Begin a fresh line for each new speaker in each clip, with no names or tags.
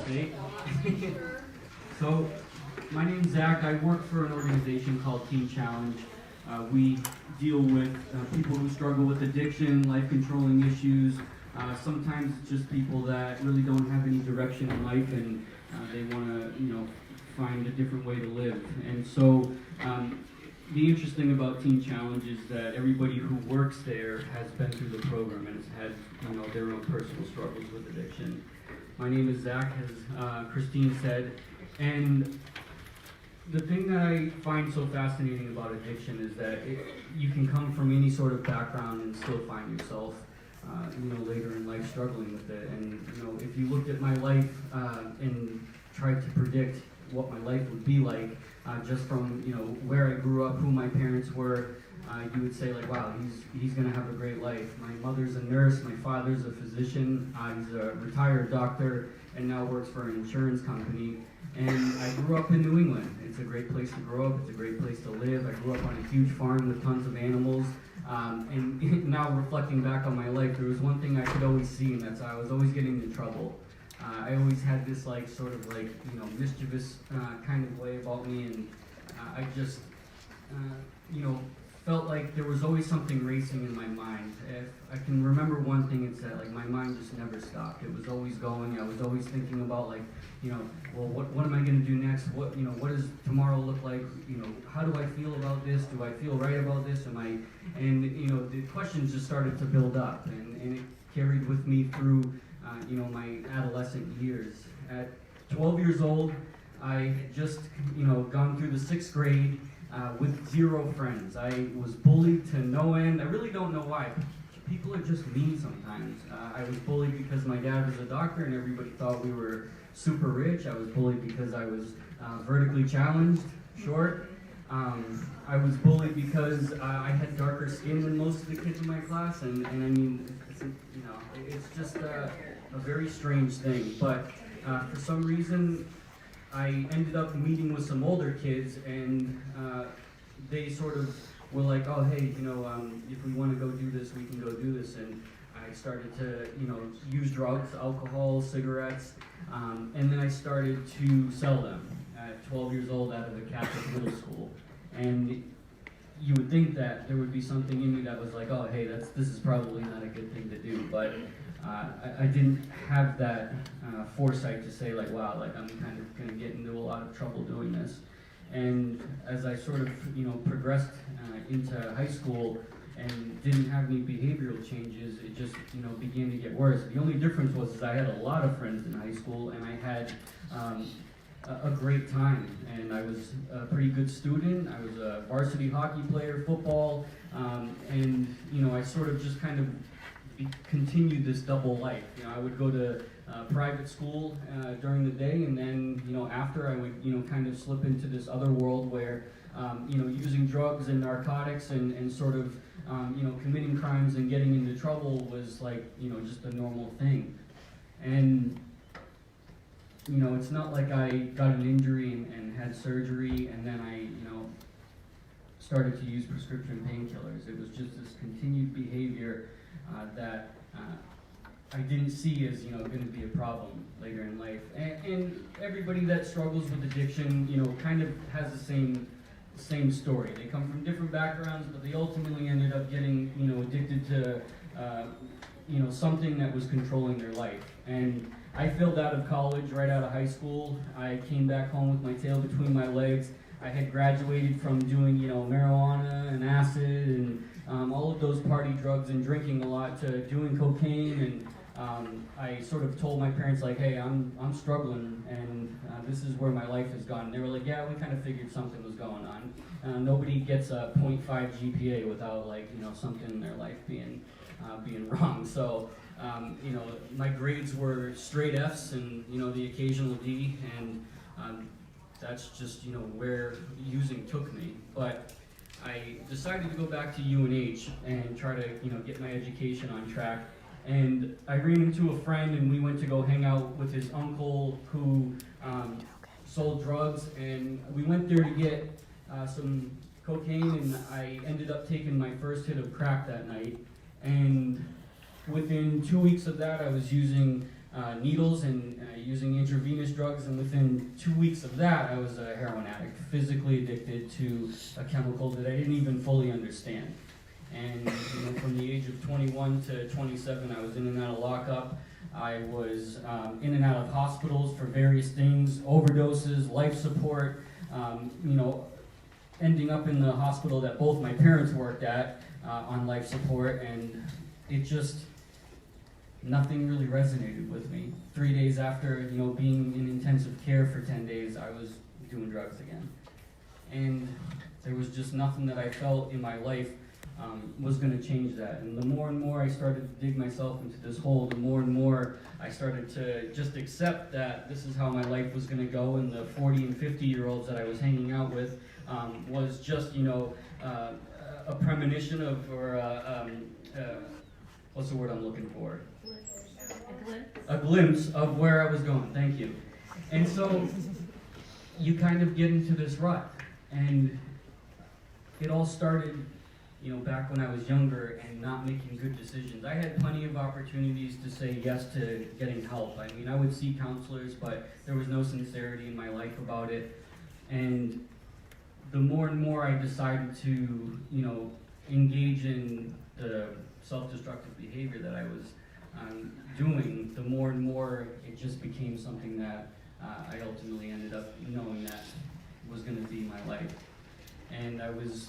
Hey. So, my name's Zach. I work for an organization called Teen Challenge. We deal with people who struggle with addiction, life-controlling issues. Sometimes it's just people that really don't have any direction in life and they want to, find a different way to live. And so, the interesting thing about Teen Challenge is that everybody who works there has been through the program and has had, their own personal struggles with addiction. My name is Zach, as Christine said, and the thing that I find so fascinating about addiction is that you can come from any sort of background and still find yourself, later in life struggling with it. And if you looked at my life and tried to predict what my life would be like, just from where I grew up, who my parents were, you would say like, wow, he's gonna have a great life. My mother's a nurse, my father's a physician, he's a retired doctor, and now works for an insurance company. And I grew up in New England. It's a great place to grow up. It's a great place to live. I grew up on a huge farm with tons of animals. And now reflecting back on my life, there was one thing I could always see, and that's I was always getting into trouble. I always had this mischievous kind of way about me, and I just, felt like there was always something racing in my mind. If I can remember one thing, it's that my mind just never stopped. It was always going. I was always thinking about what am I going to do next? What does tomorrow look like? How do I feel about this? Do I feel right about this? And the questions just started to build up, and it carried with me through my adolescent years. At 12 years old, I had just gone through the 6th grade with 0 friends. I was bullied to no end. I really don't know why. People are just mean sometimes. I was bullied because my dad was a doctor and everybody thought we were super rich. I was bullied because I was vertically challenged, short. I was bullied because I had darker skin than most of the kids in my class, and I mean, it's just a very strange thing. But for some reason, I ended up meeting with some older kids, and they sort of were like, oh, hey, if we want to go do this, we can go do this. And I started to, use drugs, alcohol, cigarettes, and then I started to sell them at 12 years old out of a Catholic middle school. And you would think that there would be something in me that was like, oh, hey, this is probably not a good thing to do. But I didn't have that foresight to say wow, I'm kind of going to get into a lot of trouble doing this. And as I sort of, progressed into high school and didn't have any behavioral changes, it just, began to get worse. The only difference was I had a lot of friends in high school, and I had a great time. And I was a pretty good student. I was a varsity hockey player, football, and, I sort of just kind of continued this double life. I would go to private school during the day, and then after I would kind of slip into this other world where using drugs and narcotics and sort of committing crimes and getting into trouble was just a normal thing. And it's not like I got an injury and had surgery and then I started to use prescription painkillers. It was just this continued behavior that I didn't see as going to be a problem later in life. And everybody that struggles with addiction, kind of has the same story. They come from different backgrounds, but they ultimately ended up getting addicted to something that was controlling their life. And I failed out of college right out of high school. I came back home with my tail between my legs. I had graduated from doing marijuana and acid and all of those party drugs and drinking a lot to doing cocaine, and I sort of told my parents hey, I'm struggling and this is where my life has gone. And they were like, yeah, we kind of figured something was going on. Nobody gets a 0.5 GPA without something in their life being wrong. So my grades were straight Fs and the occasional D, and that's just where using took me. But I decided to go back to UNH and try to get my education on track. And I ran into a friend, and we went to go hang out with his uncle who sold drugs, and we went there to get some cocaine, and I ended up taking my first hit of crack that night. And within 2 weeks of that, I was using needles and using intravenous drugs, and within 2 weeks of that, I was a heroin addict, physically addicted to a chemical that I didn't even fully understand. And from the age of 21 to 27, I was in and out of lockup. I was in and out of hospitals for various things, overdoses, life support, ending up in the hospital that both my parents worked at on life support, and it just, nothing really resonated with me. 3 days after, being in intensive care for 10 days, I was doing drugs again. And there was just nothing that I felt in my life was going to change that. And the more and more I started to dig myself into this hole, the more and more I started to just accept that this is how my life was going to go, and the 40 and 50-year-olds that I was hanging out with was just, a premonition of, or what's the word I'm looking for? A glimpse of where I was going. Thank you. And so you kind of get into this rut, and it all started back when I was younger and not making good decisions. I had plenty of opportunities to say yes to getting help. I mean, I would see counselors, but there was no sincerity in my life about it. And the more and more I decided to, engage in the self-destructive behavior that I was doing, the more and more it just became something that I ultimately ended up knowing that was going to be my life. And I was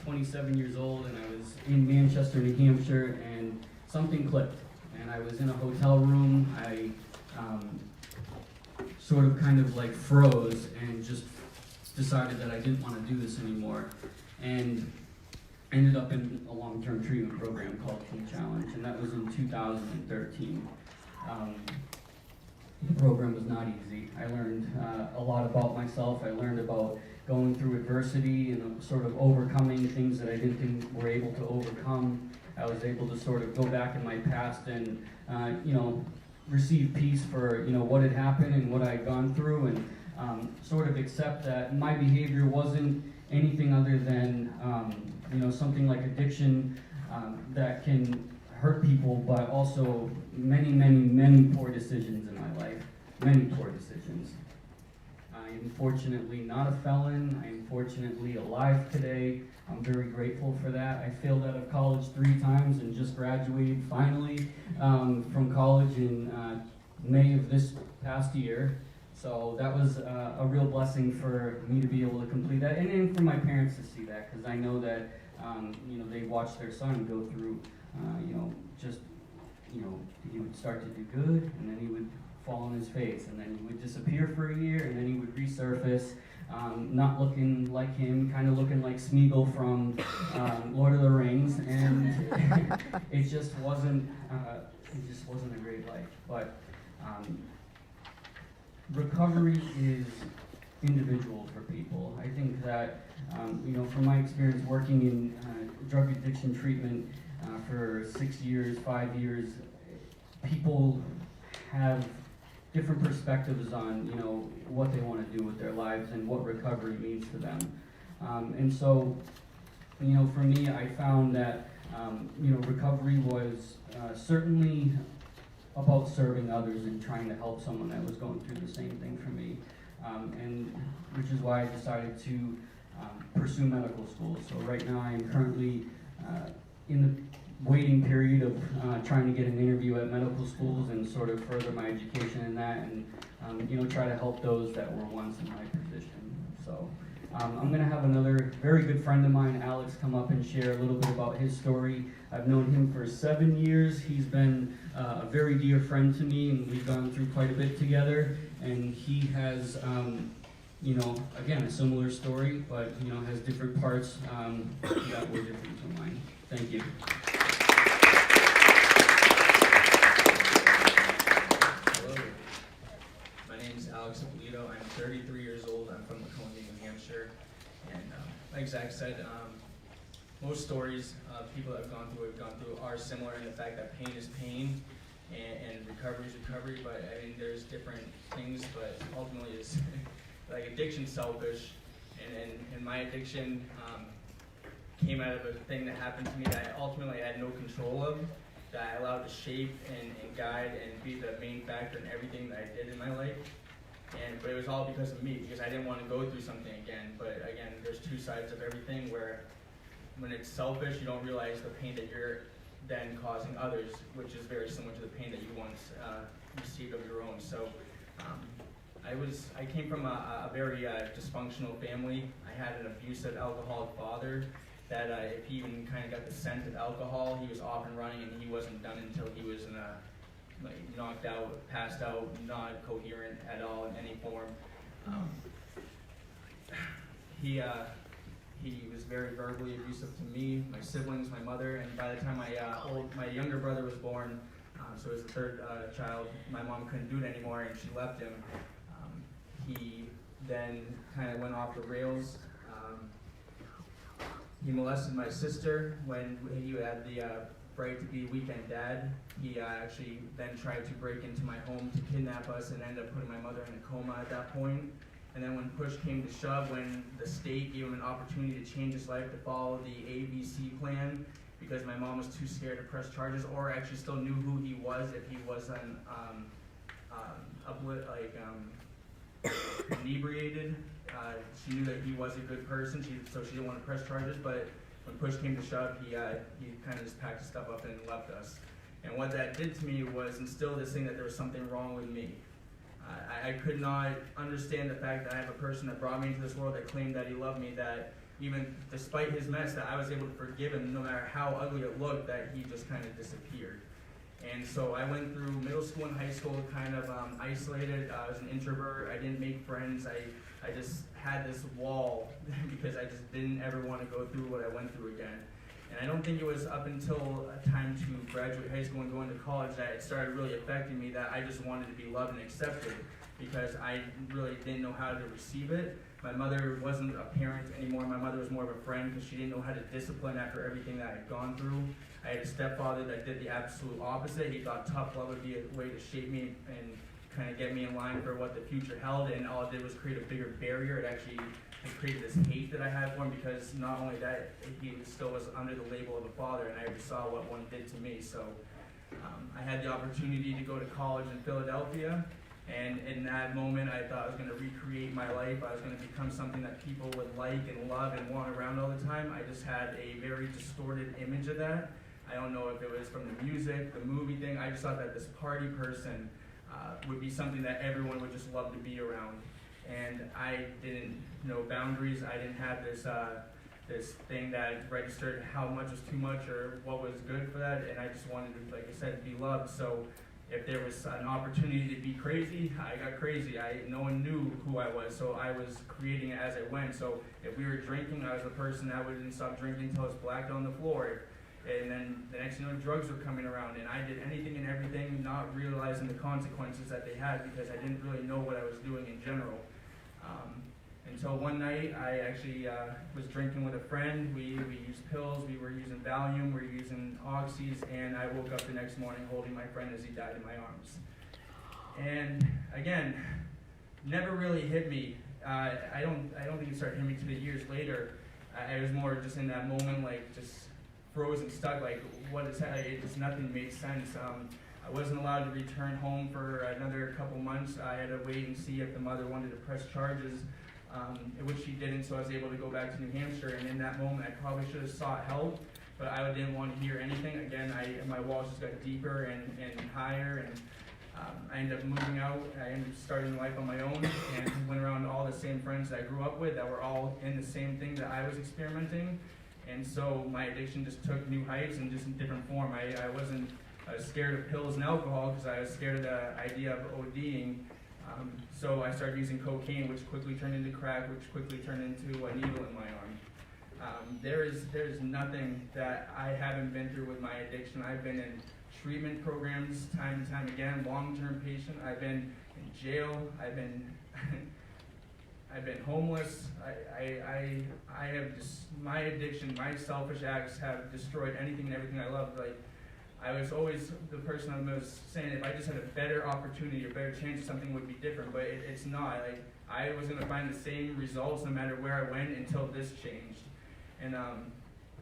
27 years old, and I was in Manchester, New Hampshire, and something clicked. And I was in a hotel room. I sort of kind of like froze and just decided that I didn't want to do this anymore, and ended up in a long-term treatment program called Teen Challenge, and that was in 2013. The program was not easy. I learned a lot about myself. I learned about going through adversity and sort of overcoming things that I didn't think were able to overcome. I was able to sort of go back in my past and, receive peace for, what had happened and what I had gone through, and sort of accept that my behavior wasn't anything other than, something like addiction that can hurt people, but also many, many, many poor decisions in my life. Many poor decisions. I am fortunately not a felon. I am fortunately alive today. I'm very grateful for that. I failed out of college 3 times and just graduated finally from college in May of this past year. So that was a real blessing for me to be able to complete that, and for my parents to see that, because I know that they watched their son go through, he would start to do good, and then he would fall on his face, and then he would disappear for a year, and then he would resurface, not looking like him, kind of looking like Smeagol from Lord of the Rings, and it just wasn't a great life. But recovery is individual for people. I think that, from my experience working in drug addiction treatment for 6 years, 5 years, people have different perspectives on, what they want to do with their lives and what recovery means to them. And so, for me, I found that, recovery was certainly about serving others and trying to help someone that was going through the same thing for me. And which is why I decided to pursue medical school. So right now I am currently in the waiting period of trying to get an interview at medical schools and sort of further my education in that, and try to help those that were once in my position. So I'm going to have another very good friend of mine, Alex, come up and share a little bit about his story. I've known him for 7 years. He's been a very dear friend to me, and we've gone through quite a bit together. And he has, again, a similar story, but has different parts that were different from mine. Thank you.
Hello, my name is Alex Polito. I'm 33 years old. I'm from Laconia, New Hampshire. And like Zach said, most stories people that have gone through are similar in the fact that pain is pain and recovery is recovery. But I mean, there's different things, but ultimately it's like addiction's selfish. And my addiction came out of a thing that happened to me that I ultimately had no control of. that I allowed to shape and guide and be the main factor in everything that I did in my life. But it was all because of me, because I didn't want to go through something again. But again, there's two sides of everything, where when it's selfish, you don't realize the pain that you're then causing others, which is very similar to the pain that you once received of your own. So I came from a very dysfunctional family. I had an abusive alcoholic father that if he even kind of got the scent of alcohol, he was off and running, and he wasn't done until he was in a knocked out, passed out, not coherent at all in any form. He was very verbally abusive to me, my siblings, my mother, and by the time my younger brother was born, so as the third child, my mom couldn't do it anymore and she left him. He then kind of went off the rails. He molested my sister when he had the right to be weekend dad. He actually then tried to break into my home to kidnap us and ended up putting my mother in a coma at that point. And then when push came to shove, when the state gave him an opportunity to change his life to follow the ABC plan, because my mom was too scared to press charges, or actually still knew who he was if he was inebriated. She knew that he was a good person, so she didn't want to press charges. But when push came to shove, he kind of just packed his stuff up and left us. And what that did to me was instill this thing that there was something wrong with me. I could not understand the fact that I have a person that brought me into this world that claimed that he loved me, that even despite his mess, that I was able to forgive him no matter how ugly it looked, that he just kind of disappeared. And so I went through middle school and high school kind of isolated. I was an introvert. I didn't make friends. I just had this wall because I just didn't ever want to go through what I went through again. And I don't think it was up until time to graduate high school and go into college that it started really affecting me, that I just wanted to be loved and accepted, because I really didn't know how to receive it. My mother wasn't a parent anymore. My mother was more of a friend, because she didn't know how to discipline after everything that I had gone through. I had a stepfather that did the absolute opposite. He thought tough love would be a way to shape me and kind of get me in line for what the future held, and all it did was create a bigger barrier. It actually created this hate that I had for him, because not only that, he still was under the label of a father, and I just saw what one did to me. So I had the opportunity to go to college in Philadelphia, and in that moment I thought I was going to recreate my life. I was going to become something that people would like and love and want around all the time. I just had a very distorted image of that. I don't know if it was from the music, the movie thing. I just thought that this party person would be something that everyone would just love to be around. And I didn't know boundaries. I didn't have this thing that registered how much was too much or what was good for that. And I just wanted to, like I said, be loved. So if there was an opportunity to be crazy, I got crazy. No one knew who I was, so I was creating it as I went. So if we were drinking, I was the person that wouldn't stop drinking until I was blacked on the floor. And then the next thing you know, drugs were coming around, and I did anything and everything, not realizing the consequences that they had, because I didn't really know what I was doing in general. Until one night, I actually was drinking with a friend. We used pills, we were using Valium, we were using Oxys, and I woke up the next morning holding my friend as he died in my arms. And again, never really hit me. I don't think it started hitting me until years later. I was more just in that moment, like just frozen, stuck, like what is that? It just nothing made sense. I wasn't allowed to return home for another couple months. I had to wait and see if the mother wanted to press charges, which she didn't, so I was able to go back to New Hampshire. And in that moment, I probably should have sought help, but I didn't want to hear anything. Again, my walls just got deeper and higher, and I ended up moving out. I ended up starting life on my own, and went around to all the same friends that I grew up with that were all in the same thing that I was experimenting. And so my addiction just took new heights and just in different form. I wasn't scared of pills and alcohol, because I was scared of the idea of ODing. So I started using cocaine, which quickly turned into crack, which quickly turned into a needle in my arm. There's nothing that I haven't been through with my addiction. I've been in treatment programs time and time again, long-term patient. I've been in jail. I've been homeless. I have just, my addiction, my selfish acts have destroyed anything and everything I love. Like, I was always the person that was saying if I just had a better opportunity or better chance, something would be different, but it's not. Like, I was gonna find the same results no matter where I went until this changed. And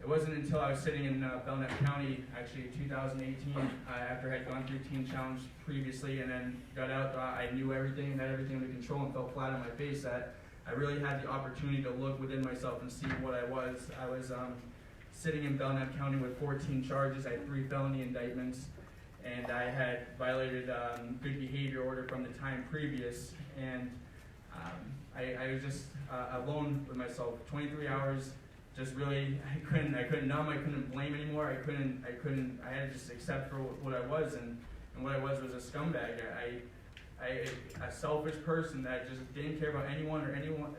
it wasn't until I was sitting in Belknap County, actually 2018, after I had gone through Teen Challenge previously and then got out, I knew everything and had everything under control and fell flat on my face, that I really had the opportunity to look within myself and see what I was. I was sitting in Belknap County with 14 charges. I had 3 felony indictments, and I had violated good behavior order from the time previous, and I was just alone with myself, 23 hours. Just really, I couldn't numb, I couldn't blame anymore. I had to just accept for what I was, and what I was a scumbag. A selfish person that just didn't care about anyone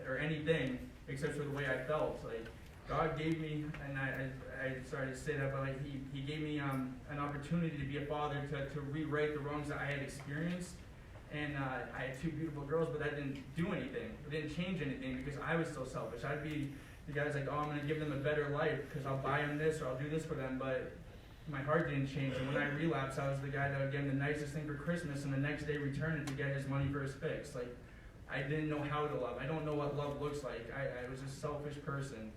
or anything except for the way I felt. Like, God gave me, and I sorry to say that, but like he gave me an opportunity to be a father, to rewrite the wrongs that I had experienced. And I had 2 beautiful girls, but that didn't do anything. It didn't change anything because I was so selfish. I'd be the guy's like, oh, I'm gonna give them a better life because I'll buy them this or I'll do this for them, but my heart didn't change. And when I relapsed, I was the guy that would give him the nicest thing for Christmas and the next day return it to get his money for his fix. Like, I didn't know how to love. I don't know what love looks like. I was a selfish person.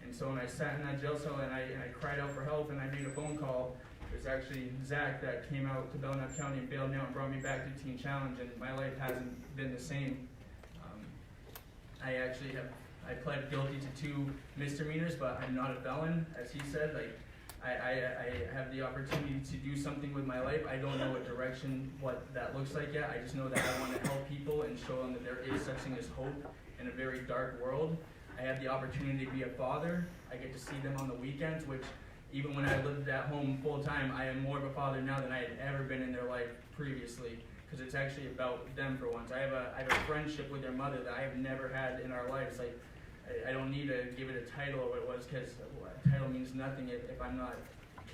And so when I sat in that jail cell and I cried out for help and I made a phone call, it was actually Zach that came out to Belknap County and bailed me out and brought me back to Teen Challenge, and my life hasn't been the same. I pled guilty to 2 misdemeanors, but I'm not a felon, as he said. Like, I have the opportunity to do something with my life. I don't know what that looks like yet. I just know that I want to help people and show them that there is such thing as hope in a very dark world. I have the opportunity to be a father. I get to see them on the weekends, which even when I lived at home full time, I am more of a father now than I had ever been in their life previously, because it's actually about them for once. I have a friendship with their mother that I have never had in our lives. Like, I don't need to give it a title or what it was, because a title means nothing if I'm not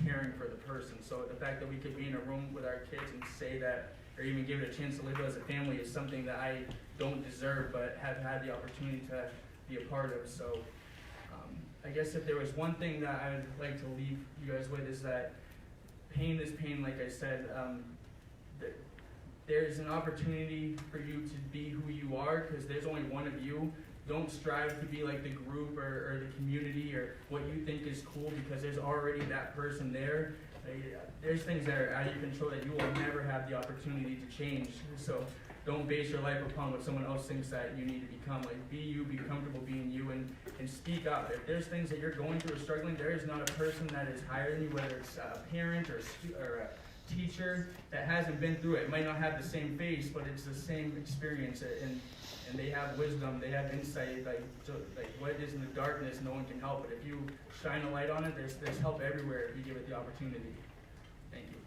caring for the person. So the fact that we could be in a room with our kids and say that, or even give it a chance to live as a family, is something that I don't deserve, but have had the opportunity to be a part of. So I guess if there was one thing that I would like to leave you guys with, is that pain is pain, like I said. There's an opportunity for you to be who you are, because there's only one of you. Don't strive to be like the group or the community or what you think is cool, because there's already that person there. There's things that are out of your control that you will never have the opportunity to change. So don't base your life upon what someone else thinks that you need to become. Like, be you, be comfortable being you, and speak up. If there's things that you're going through or struggling, there is not a person that is higher than you, whether it's a parent or a teacher that hasn't been through it. It might not have the same face, but it's the same experience, and they have wisdom, they have insight. Like what is in the darkness, no one can help it. If you shine a light on it, there's help everywhere if you give it the opportunity. Thank you.